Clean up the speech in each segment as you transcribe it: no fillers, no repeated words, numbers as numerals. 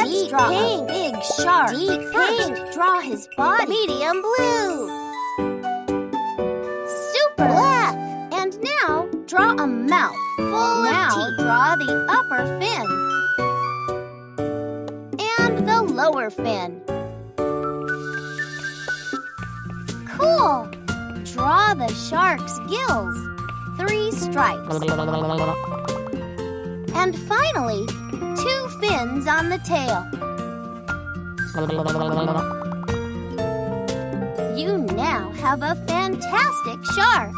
Let's draw a big shark. Deep First, pink. draw his body. Medium blue. Super. Black. And now, draw a mouth. Full Now, of teeth. draw the upper fin. And the lower fin. Cool! Draw the shark's gills. 3 stripes. And finally, 2 fins on the tail. You now have a fantastic shark.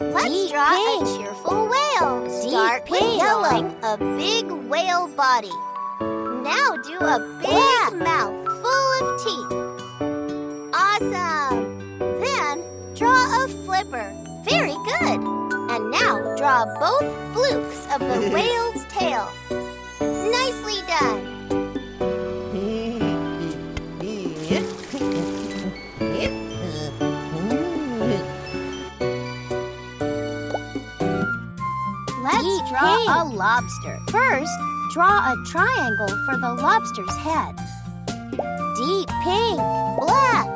Let's Deep draw pink. a cheerful whale. Deep Start with pink. yellow. A big whale body. Now do a big mouth full of teeth. Awesome! Then draw a flipper. Very good. And now draw both flukes of the whale's tail. Nicely done. Let's draw a lobster. First, draw a triangle for the lobster's head. Deep pink. Black.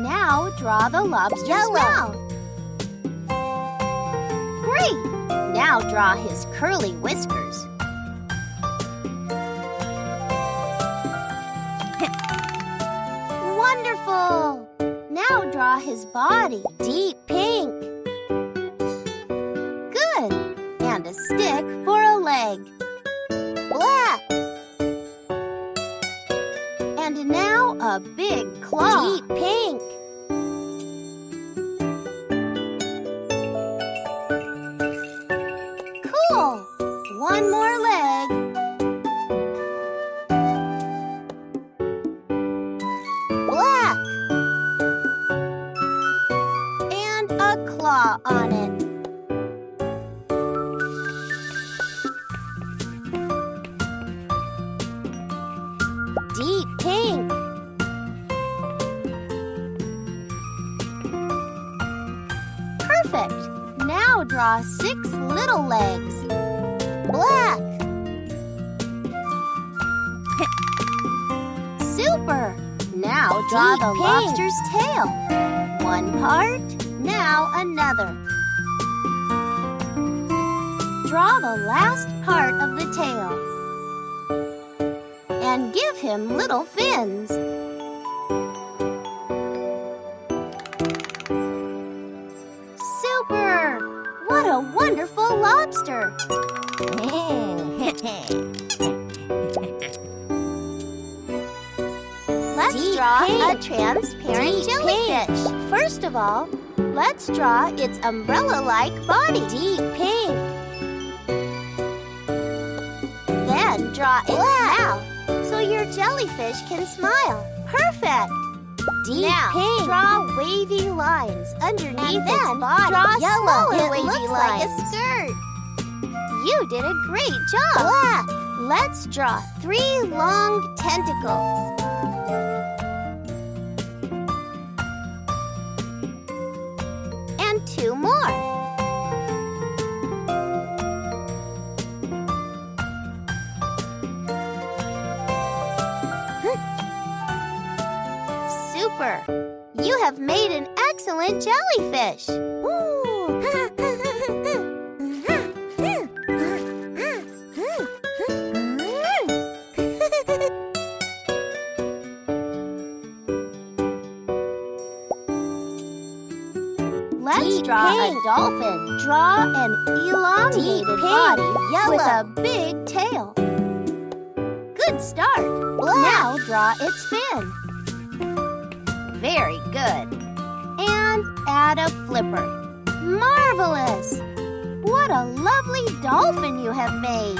Now draw the lobster's Yellow. mouth. Great! Now draw his curly whiskers. Wonderful! Now draw his body. Deep pink. Good! And a stick for a leg. Black. And now a big claw. Deep pink. Cool! One more leg. Black. And a claw on it. Deep pink. Perfect! Now draw 6 little legs. Black. Super! Now draw Deep the pink. lobster's tail. One part, now another. Draw the last part of the tail. And give him little fins. Super! What a wonderful lobster! Let's Deep draw pink. a transparent Deep jellyfish. First of all, let's draw its umbrella-like body. Deep pink. Then draw its Black. mouth so your jellyfish can smile. Perfect! Deep now, pink. draw wavy lines underneath And its then body. draw yellow smaller it wavy looks like a lines. skirt. You did a great job. Black. Let's draw 3 long tentacles. And 2 more. Super! You have made an excellent jellyfish. Let's Deep draw pink. a dolphin. Draw an elongated Deep pink. body Yellow. with a big tail. Good start. Black. Now draw its fin. Very good. And add a flipper. Marvelous! What a lovely dolphin you have made.